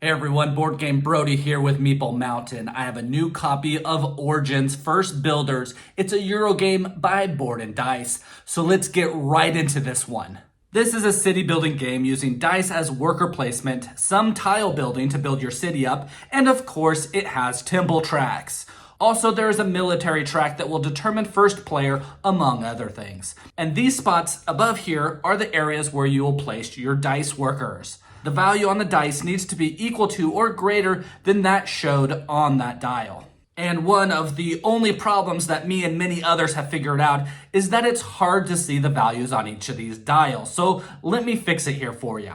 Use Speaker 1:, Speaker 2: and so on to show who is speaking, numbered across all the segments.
Speaker 1: Hey everyone, Board Game Brody here with Meeple Mountain. I have a new copy of Origin's First Builders. It's a Euro game by Board&Dice. So let's get right into this one. This is a city building game using dice as worker placement, some tile building to build your city up, and of course it has temple tracks. Also, there is a military track that will determine first player, among other things. And these spots above here are the areas where you will place your dice workers. The value on the dice needs to be equal to or greater than that showed on that dial. And one of the only problems that me and many others have figured out is that it's hard to see the values on each of these dials. So let me fix it here for you.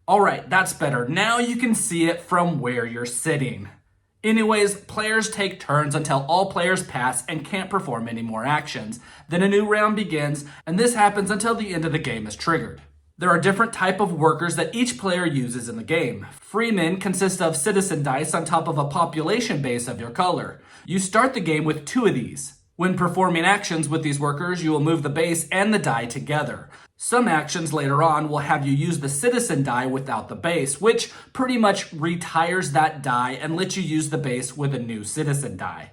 Speaker 1: All right, that's better. Now you can see it from where you're sitting. Anyways, players take turns until all players pass and can't perform any more actions. Then a new round begins, and this happens until the end of the game is triggered. There are different types of workers that each player uses in the game. Freemen consist of citizen dice on top of a population base of your color. You start the game with 2 of these. When performing actions with these workers, you will move the base and the die together. Some actions later on will have you use the citizen die without the base, which pretty much retires that die and lets you use the base with a new citizen die.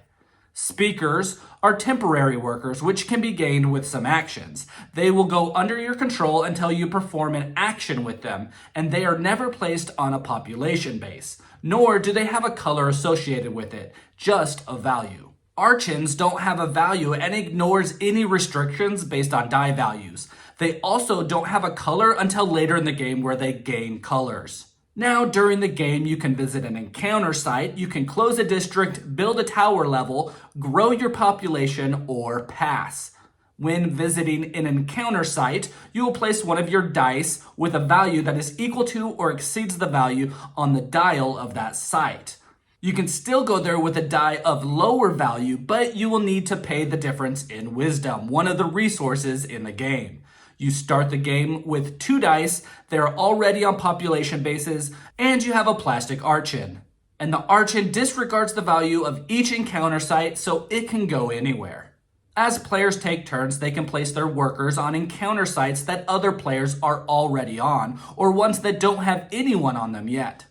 Speaker 1: Speakers are temporary workers, which can be gained with some actions. They will go under your control until you perform an action with them, and they are never placed on a population base, nor do they have a color associated with it, just a value. Archons don't have a value and ignores any restrictions based on die values. They also don't have a color until later in the game where they gain colors. Now, during the game, you can visit an encounter site, you can close a district, build a tower level, grow your population, or pass. When visiting an encounter site, you will place one of your dice with a value that is equal to or exceeds the value on the dial of that site. You can still go there with a die of lower value, but you will need to pay the difference in wisdom, one of the resources in the game. You start the game with 2 dice, they're already on population bases, and you have a plastic archon. And the archon disregards the value of each encounter site so it can go anywhere. As players take turns, they can place their workers on encounter sites that other players are already on, or ones that don't have anyone on them yet.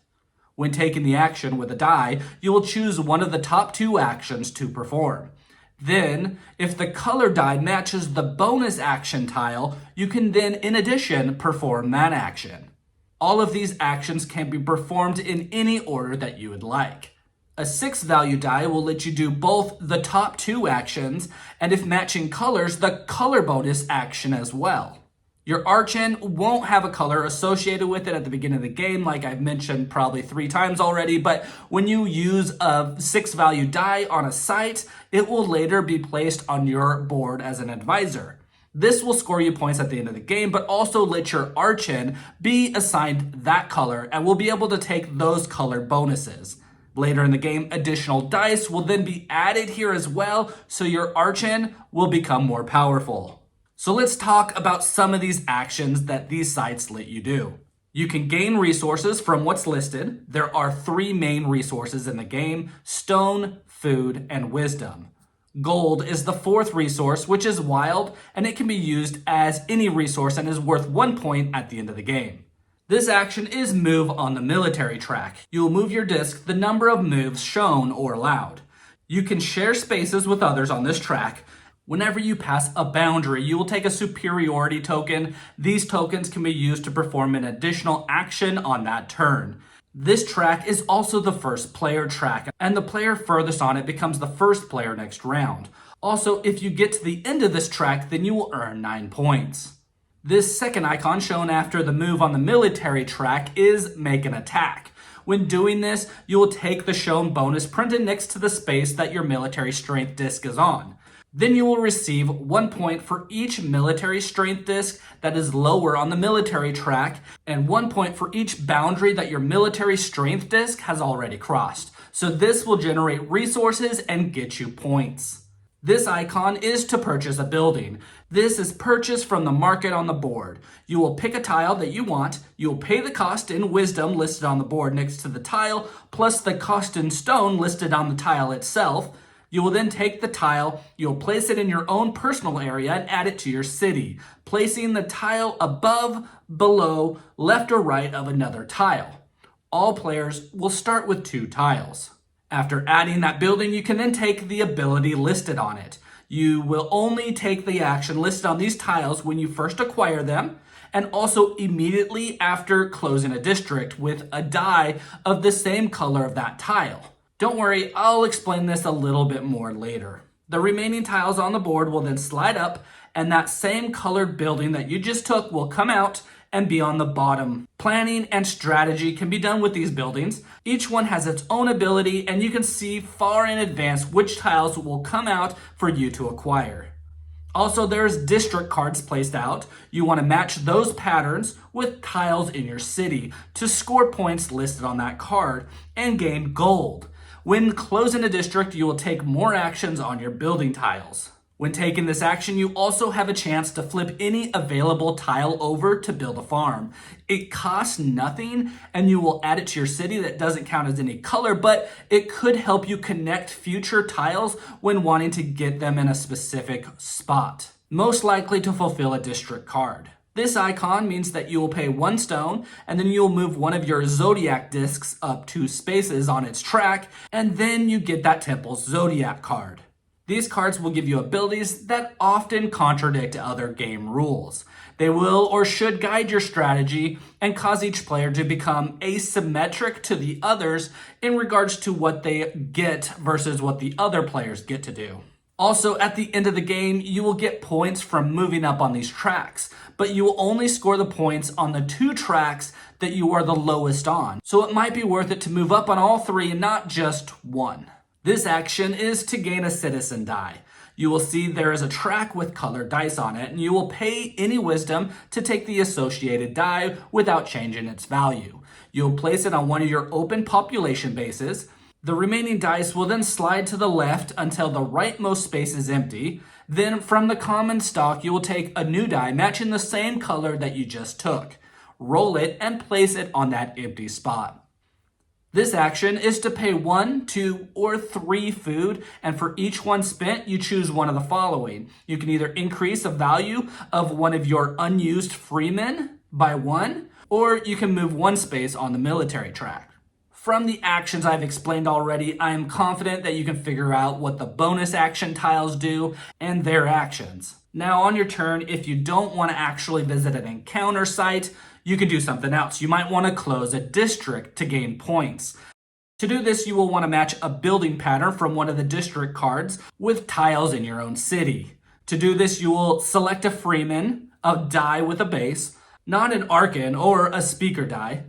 Speaker 1: When taking the action with a die, you will choose one of the top 2 actions to perform. Then, if the color die matches the bonus action tile, you can then, in addition, perform that action. All of these actions can be performed in any order that you would like. A 6 value die will let you do both the top 2 actions, and if matching colors, the color bonus action as well. Your archon won't have a color associated with it at the beginning of the game, like I've mentioned probably 3 times already, but when you use a 6 value die on a site, it will later be placed on your board as an advisor. This will score you points at the end of the game, but also let your archon be assigned that color and will be able to take those color bonuses. Later in the game, additional dice will then be added here as well, so your archon will become more powerful. So let's talk about some of these actions that these sites let you do. You can gain resources from what's listed. There are 3 main resources in the game: stone, food, and wisdom. Gold is the 4th resource, which is wild, and it can be used as any resource and is worth 1 point at the end of the game. This action is move on the military track. You will move your disc the number of moves shown or allowed. You can share spaces with others on this track. Whenever you pass a boundary, you will take a superiority token. These tokens can be used to perform an additional action on that turn. This track is also the first player track, and the player furthest on it becomes the first player next round. Also, if you get to the end of this track, then you will earn 9 points. This second icon shown after the move on the military track is make an attack. When doing this, you will take the shown bonus printed next to the space that your military strength disc is on. Then you will receive 1 point for each military strength disc that is lower on the military track, and 1 point for each boundary that your military strength disc has already crossed. So this will generate resources and get you points. This icon is to purchase a building. This is purchased from the market on the board. You will pick a tile that you want, you will pay the cost in wisdom listed on the board next to the tile, plus the cost in stone listed on the tile itself. You will then take the tile, you'll place it in your own personal area and add it to your city, placing the tile above, below, left or right of another tile. All players will start with 2 tiles. After adding that building, you can then take the ability listed on it. You will only take the action listed on these tiles when you first acquire them, and also immediately after closing a district with a die of the same color of that tile. Don't worry, I'll explain this a little bit more later. The remaining tiles on the board will then slide up, and that same colored building that you just took will come out and be on the bottom. Planning and strategy can be done with these buildings. Each one has its own ability, and you can see far in advance which tiles will come out for you to acquire. Also, there's district cards placed out. You want to match those patterns with tiles in your city to score points listed on that card and gain gold. When closing a district, you will take more actions on your building tiles. When taking this action, you also have a chance to flip any available tile over to build a farm. It costs nothing, and you will add it to your city. That doesn't count as any color, but it could help you connect future tiles when wanting to get them in a specific spot, most likely to fulfill a district card. This icon means that you will pay 1 stone, and then you'll move one of your zodiac discs up 2 spaces on its track, and then you get that temple's zodiac card. These cards will give you abilities that often contradict other game rules. They will or should guide your strategy and cause each player to become asymmetric to the others in regards to what they get versus what the other players get to do. Also, at the end of the game, you will get points from moving up on these tracks, but you will only score the points on the 2 tracks that you are the lowest on. So it might be worth it to move up on all 3 and not just 1. This action is to gain a citizen die. You will see there is a track with colored dice on it, and you will pay any wisdom to take the associated die without changing its value. You'll place it on one of your open population bases. The remaining dice will then slide to the left until the rightmost space is empty. Then from the common stock, you will take a new die matching the same color that you just took. Roll it and place it on that empty spot. This action is to pay 1, 2, or 3 food, and for each one spent, you choose one of the following. You can either increase the value of one of your unused freemen by 1, or you can move 1 space on the military track. From the actions I've explained already, I am confident that you can figure out what the bonus action tiles do and their actions. Now on your turn, if you don't want to actually visit an encounter site, you can do something else. You might want to close a district to gain points. To do this, you will want to match a building pattern from one of the district cards with tiles in your own city. To do this, you will select a freeman, a die with a base, not an archon or a speaker die.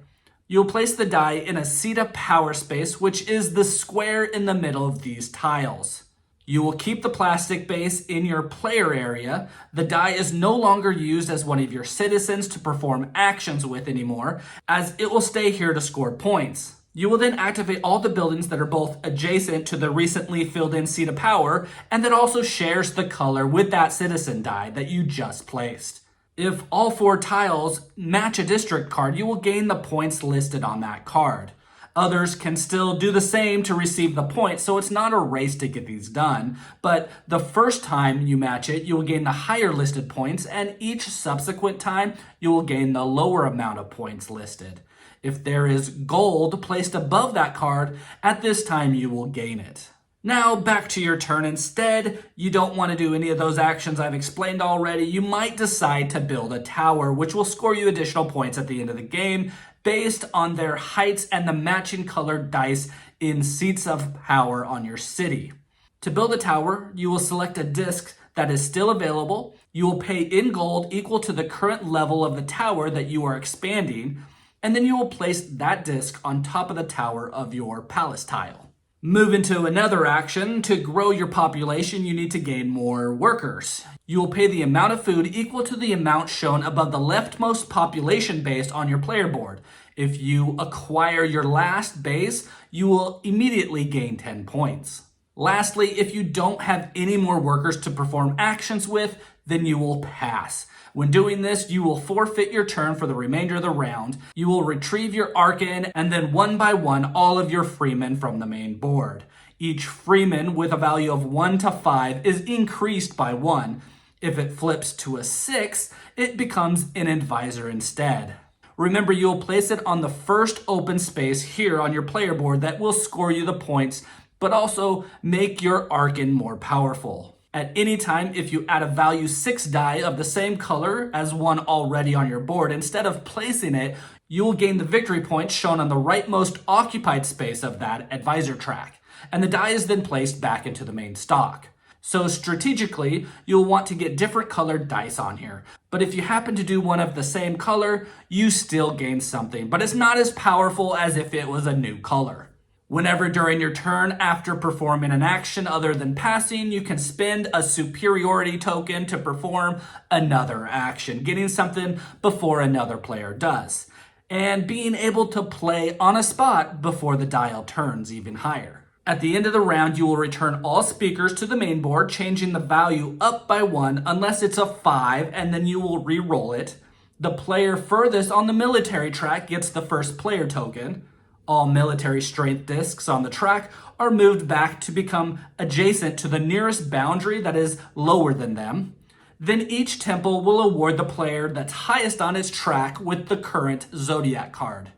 Speaker 1: You'll place the die in a seat of power space, which is the square in the middle of these tiles. You will keep the plastic base in your player area. The die is no longer used as one of your citizens to perform actions with anymore, as it will stay here to score points. You will then activate all the buildings that are both adjacent to the recently filled in seat of power, and that also shares the color with that citizen die that you just placed. If all 4 tiles match a district card, you will gain the points listed on that card. Others can still do the same to receive the points, so it's not a race to get these done. But the first time you match it, you will gain the higher listed points, and each subsequent time, you will gain the lower amount of points listed. If there is gold placed above that card, at this time you will gain it. Now back to your turn. Instead, you don't want to do any of those actions I've explained already. You might decide to build a tower, which will score you additional points at the end of the game based on their heights and the matching colored dice in seats of power on your city. To build a tower, you will select a disc that is still available. You will pay in gold equal to the current level of the tower that you are expanding, and then you will place that disc on top of the tower of your palace tile. Move into another action. To grow your population, you need to gain more workers. You will pay the amount of food equal to the amount shown above the leftmost population base on your player board. If you acquire your last base, you will immediately gain 10 points. Lastly, if you don't have any more workers to perform actions with, then you will pass. When doing this, you will forfeit your turn for the remainder of the round. You will retrieve your archon and then one by one all of your freemen from the main board. Each freeman with a value of 1 to 5 is increased by 1. If it flips to a 6, it becomes an advisor instead. Remember, you'll place it on the first open space here on your player board that will score you the points, but also make your Archon more powerful. At any time, if you add a value 6 die of the same color as one already on your board, instead of placing it, you will gain the victory points shown on the rightmost occupied space of that advisor track, and the die is then placed back into the main stock. So strategically, you'll want to get different colored dice on here. But if you happen to do one of the same color, you still gain something, but it's not as powerful as if it was a new color. Whenever during your turn, after performing an action other than passing, you can spend a superiority token to perform another action, getting something before another player does, and being able to play on a spot before the dial turns even higher. At the end of the round, you will return all speakers to the main board, changing the value up by 1 unless it's a 5, and then you will re-roll it. The player furthest on the military track gets the first player token. All military strength discs on the track are moved back to become adjacent to the nearest boundary that is lower than them. Then each temple will award the player that's highest on its track with the current Zodiac card.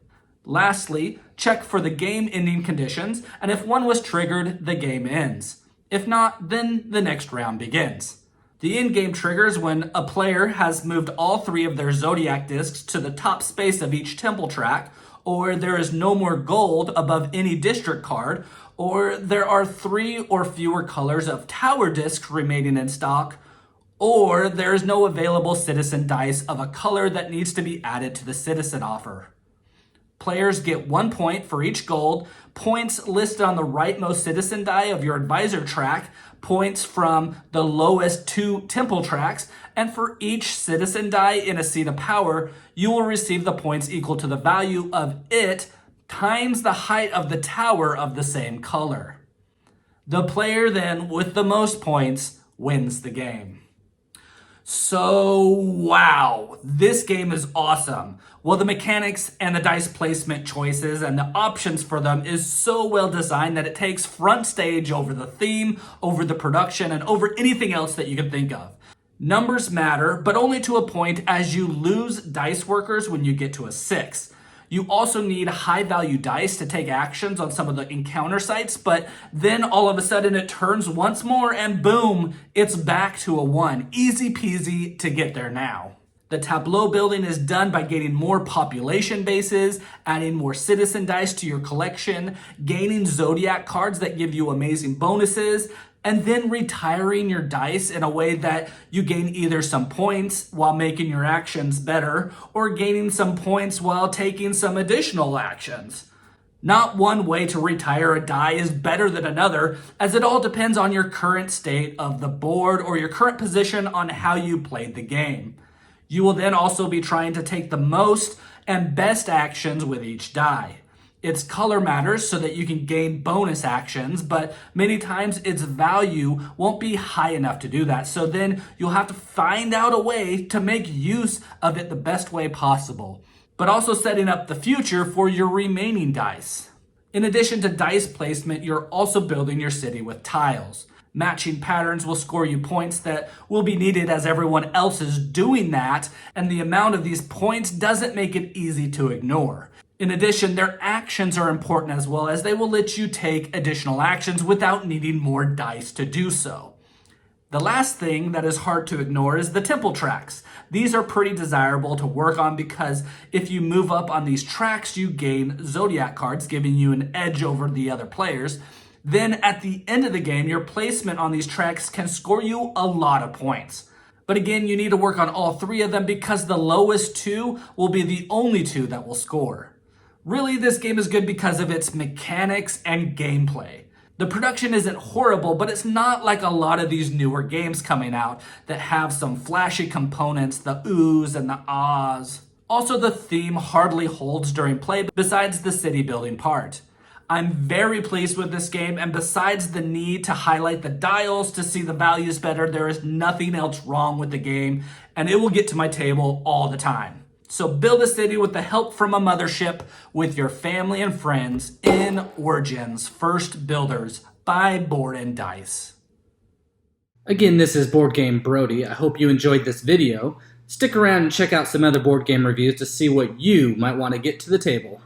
Speaker 1: Lastly, check for the game-ending conditions, and if one was triggered, the game ends. If not, then the next round begins. The in-game triggers when a player has moved all 3 of their Zodiac discs to the top space of each temple track, or there is no more gold above any district card, or there are 3 or fewer colors of tower discs remaining in stock, or there is no available citizen dice of a color that needs to be added to the citizen offer. Players get 1 point for each gold, points listed on the rightmost citizen die of your advisor track, points from the lowest 2 temple tracks, and for each citizen die in a seat of power, you will receive the points equal to the value of it times the height of the tower of the same color. The player then, with the most points, wins the game. So, wow, this game is awesome. Well, the mechanics and the dice placement choices and the options for them is so well designed that it takes front stage over the theme, over the production, and over anything else that you can think of. Numbers matter, but only to a point, as you lose dice workers when you get to a 6. You also need high value dice to take actions on some of the encounter sites, but then all of a sudden it turns once more and boom, it's back to a 1. Easy peasy to get there now. The tableau building is done by gaining more population bases, adding more citizen dice to your collection, gaining Zodiac cards that give you amazing bonuses, and then retiring your dice in a way that you gain either some points while making your actions better, or gaining some points while taking some additional actions. Not one way to retire a die is better than another, as it all depends on your current state of the board or your current position on how you played the game. You will then also be trying to take the most and best actions with each die. Its color matters so that you can gain bonus actions, but many times its value won't be high enough to do that. So then you'll have to find out a way to make use of it the best way possible, but also setting up the future for your remaining dice. In addition to dice placement, you're also building your city with tiles. Matching patterns will score you points that will be needed as everyone else is doing that, and the amount of these points doesn't make it easy to ignore. In addition, their actions are important as well, as they will let you take additional actions without needing more dice to do so. The last thing that is hard to ignore is the temple tracks. These are pretty desirable to work on because if you move up on these tracks, you gain Zodiac cards, giving you an edge over the other players. Then at the end of the game, your placement on these tracks can score you a lot of points. But again, you need to work on all 3 of them because the lowest 2 will be the only 2 that will score. Really, this game is good because of its mechanics and gameplay. The production isn't horrible, but it's not like a lot of these newer games coming out that have some flashy components, the oohs and the ahs. Also, the theme hardly holds during play besides the city building part. I'm very pleased with this game, and besides the need to highlight the dials to see the values better, there is nothing else wrong with the game, and it will get to my table all the time. So build a city with the help from a mothership with your family and friends in Origins First Builders by Board&Dice. Again, this is Board Game Brody. I hope you enjoyed this video. Stick around and check out some other board game reviews to see what you might want to get to the table.